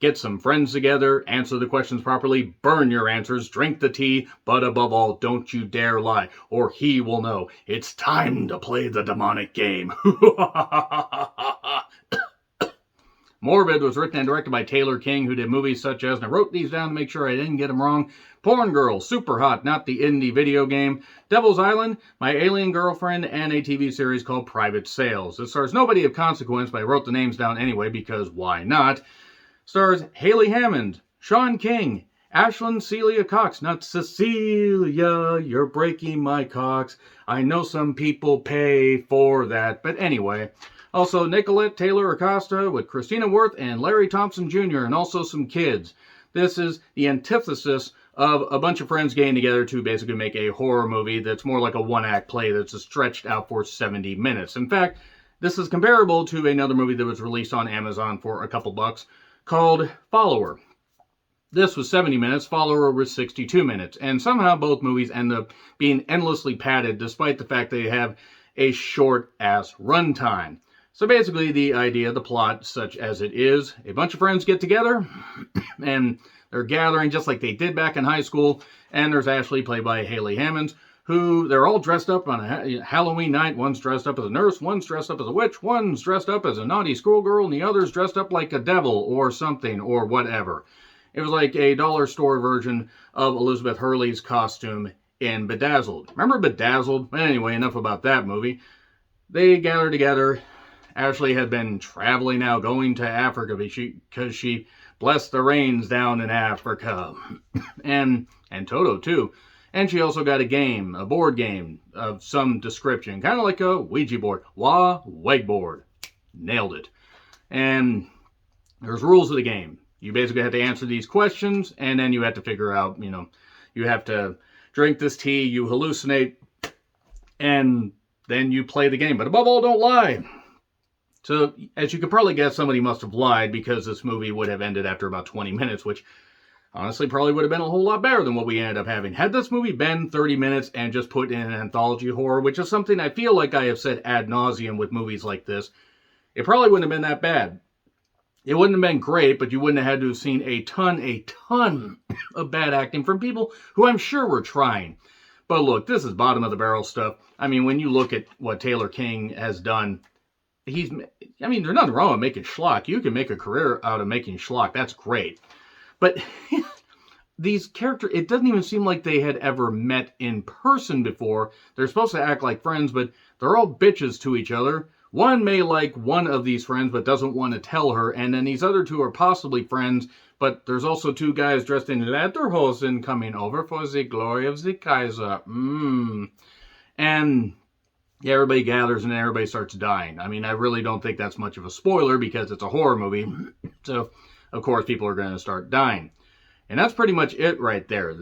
Get some friends together, answer the questions properly, burn your answers, drink the tea, but above all, don't you dare lie, or he will know. It's time to play the demonic game. Morbid was written and directed by Taylor King, who did movies such as, and I wrote these down to make sure I didn't get them wrong, Porn Girl, Super Hot, not the indie video game, Devil's Island, My Alien Girlfriend, and a TV series called Private Sales. This stars nobody of consequence, but I wrote the names down anyway because why not? Stars Haley Hammond, Sean King, Ashlyn Celia Cox, not Cecilia, you're breaking my cocks. I know some people pay for that, but anyway. Also, Nicolette Taylor Acosta with Christina Worth and Larry Thompson Jr., and also some kids. This is the antithesis of a bunch of friends getting together to basically make a horror movie that's more like a one-act play that's stretched out for 70 minutes. In fact, this is comparable to another movie that was released on Amazon for a couple bucks called Follower. This was 70 minutes, Follower was 62 minutes, and somehow both movies end up being endlessly padded despite the fact they have a short-ass runtime. So basically the idea, the plot, such as it is, a bunch of friends get together and they're gathering just like they did back in high school. And there's Ashley, played by Haley Hammond, who they're all dressed up on a Halloween night. One's dressed up as a nurse, one's dressed up as a witch, one's dressed up as a naughty schoolgirl, and the other's dressed up like a devil or something or whatever. It was like a dollar store version of Elizabeth Hurley's costume in Bedazzled. Remember Bedazzled? Anyway, enough about that movie. They gather together. Ashley had been traveling now, going to Africa because she blessed the rains down in Africa. and Toto, too. And she also got a board game of some description, kind of like a Ouija board. Whiteboard. Nailed it. And there's rules of the game. You basically have to answer these questions, and then you have to figure out, you have to drink this tea, you hallucinate, and then you play the game. But above all, don't lie. So, as you could probably guess, somebody must have lied because this movie would have ended after about 20 minutes, which honestly probably would have been a whole lot better than what we ended up having. Had this movie been 30 minutes and just put in an anthology horror, which is something I feel like I have said ad nauseum with movies like this, it probably wouldn't have been that bad. It wouldn't have been great, but you wouldn't have had to have seen a ton of bad acting from people who I'm sure were trying. But look, this is bottom of the barrel stuff. I mean, when you look at what Taylor King has done, there's nothing wrong with making schlock. You can make a career out of making schlock. That's great. But these characters, it doesn't even seem like they had ever met in person before. They're supposed to act like friends, but they're all bitches to each other. One may like one of these friends, but doesn't want to tell her. And then these other two are possibly friends, but there's also two guys dressed in lederhosen coming over for the glory of the Kaiser. And yeah, everybody gathers and then everybody starts dying. I mean, I really don't think that's much of a spoiler because it's a horror movie. So, of course, people are going to start dying. And that's pretty much it right there.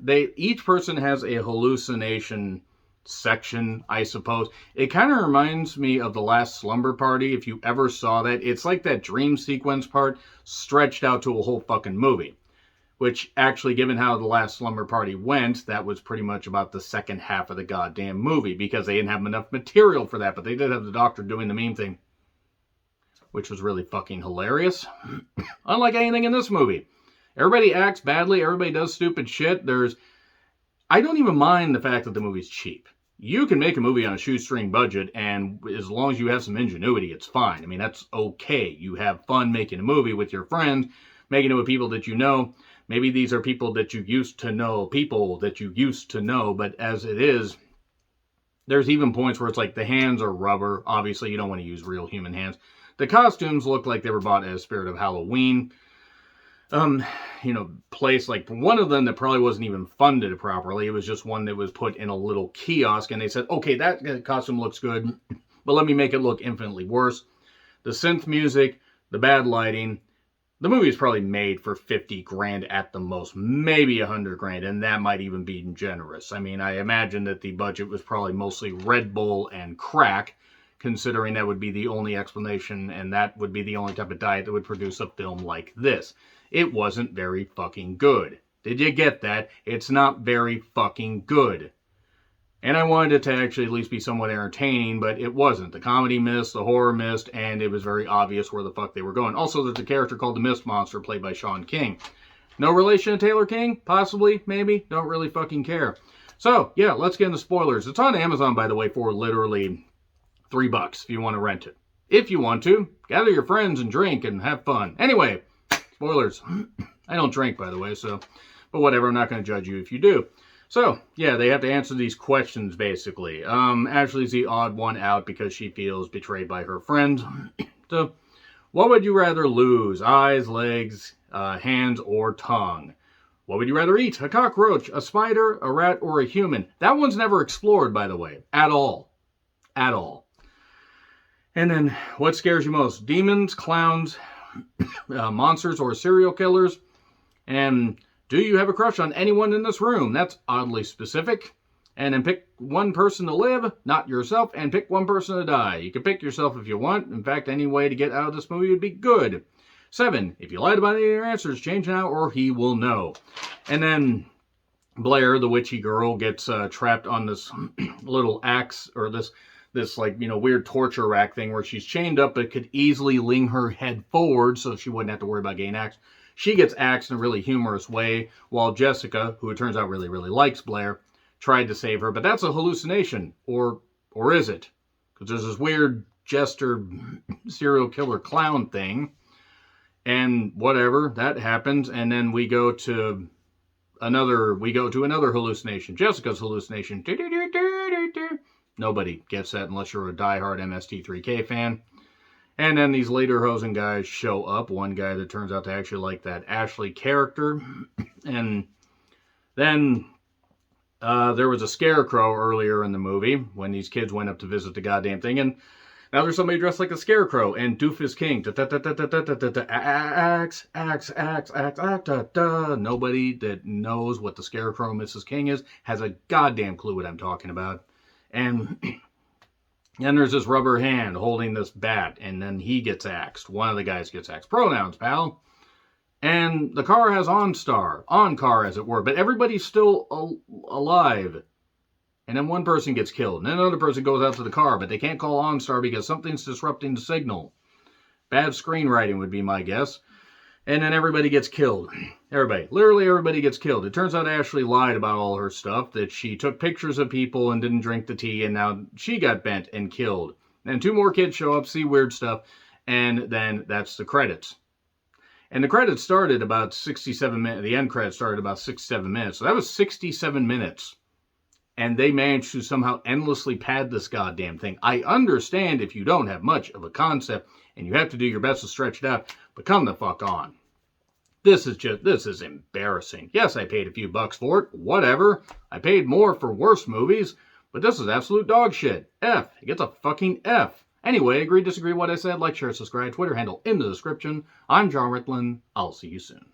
Each person has a hallucination section, I suppose. It kind of reminds me of The Last Slumber Party, if you ever saw that. It's like that dream sequence part stretched out to a whole fucking movie. Which, actually, given how The Last Slumber Party went, that was pretty much about the second half of the goddamn movie, because they didn't have enough material for that, but they did have the doctor doing the meme thing, which was really fucking hilarious. Unlike anything in this movie. Everybody acts badly, everybody does stupid shit. I don't even mind the fact that the movie's cheap. You can make a movie on a shoestring budget, and as long as you have some ingenuity, it's fine. I mean, that's okay. You have fun making a movie with your friends, making it with people that you know. Maybe these are people that you used to know, but as it is, there's even points where it's like the hands are rubber. Obviously, you don't want to use real human hands. The costumes look like they were bought as Spirit of Halloween. Place like one of them that probably wasn't even funded properly. It was just one that was put in a little kiosk, and they said, okay, that costume looks good, but let me make it look infinitely worse. The synth music, the bad lighting. The movie is probably made for 50 grand at the most, maybe 100 grand, and that might even be generous. I mean, I imagine that the budget was probably mostly Red Bull and crack, considering that would be the only explanation, and that would be the only type of diet that would produce a film like this. It wasn't very fucking good. Did you get that? It's not very fucking good. And I wanted it to actually at least be somewhat entertaining, but it wasn't. The comedy missed, the horror missed, and it was very obvious where the fuck they were going. Also, there's a character called the Mist Monster, played by Sean King. No relation to Taylor King? Possibly, maybe. Don't really fucking care. So, yeah, let's get into spoilers. It's on Amazon, by the way, for literally $3 if you want to rent it. If you want to, gather your friends and drink and have fun. Anyway, spoilers. I don't drink, by the way, so, but whatever, I'm not going to judge you if you do. So, yeah, they have to answer these questions, basically. Ashley's the odd one out because she feels betrayed by her friend. So, what would you rather lose? Eyes, legs, hands, or tongue? What would you rather eat? A cockroach, a spider, a rat, or a human? That one's never explored, by the way. At all. At all. And then, what scares you most? Demons, clowns, monsters, or serial killers? And do you have a crush on anyone in this room? That's oddly specific. And then pick one person to live, not yourself, and pick one person to die. You can pick yourself if you want. In fact, any way to get out of this movie would be good. 7, if you lied about any of your answers, change now or he will know. And then Blair, the witchy girl, gets trapped on this little axe, or this like, weird torture rack thing where she's chained up but could easily lean her head forward so she wouldn't have to worry about getting axed. She gets axed in a really humorous way, while Jessica, who it turns out really, really likes Blair, tried to save her. But that's a hallucination. Or is it? Because there's this weird jester serial killer clown thing. And whatever, that happens. And then we go to another hallucination. Jessica's hallucination. Nobody gets that unless you're a diehard MST3K fan. And then these lederhosen guys show up. One guy that turns out to actually like that Ashley character. And then there was a scarecrow earlier in the movie when these kids went up to visit the goddamn thing. And now there's somebody dressed like a scarecrow. And Doofus King. Axe. Nobody that knows what the Scarecrow Mrs. King is has a goddamn clue what I'm talking about. And then there's this rubber hand holding this bat, and then he gets axed. One of the guys gets axed. Pronouns, pal. And the car has on-car, as it were, but everybody's still alive. And then one person gets killed, and then another person goes out to the car, but they can't call OnStar because something's disrupting the signal. Bad screenwriting would be my guess. And then everybody gets killed. Literally everybody gets killed. It turns out Ashley lied about all her stuff, that she took pictures of people and didn't drink the tea, and now she got bent and killed. And 2 more kids show up, see weird stuff, and then that's the credits. And the credits started about 67 minutes. The end credits started about 67 minutes. So that was 67 minutes. And they managed to somehow endlessly pad this goddamn thing. I understand if you don't have much of a concept and you have to do your best to stretch it out, but come the fuck on. This is embarrassing. Yes, I paid a few bucks for it. Whatever. I paid more for worse movies, but this is absolute dog shit. F. It gets a fucking F. Anyway, agree, disagree what I said, like, share, subscribe, Twitter handle in the description. I'm John Ritlin. I'll see you soon.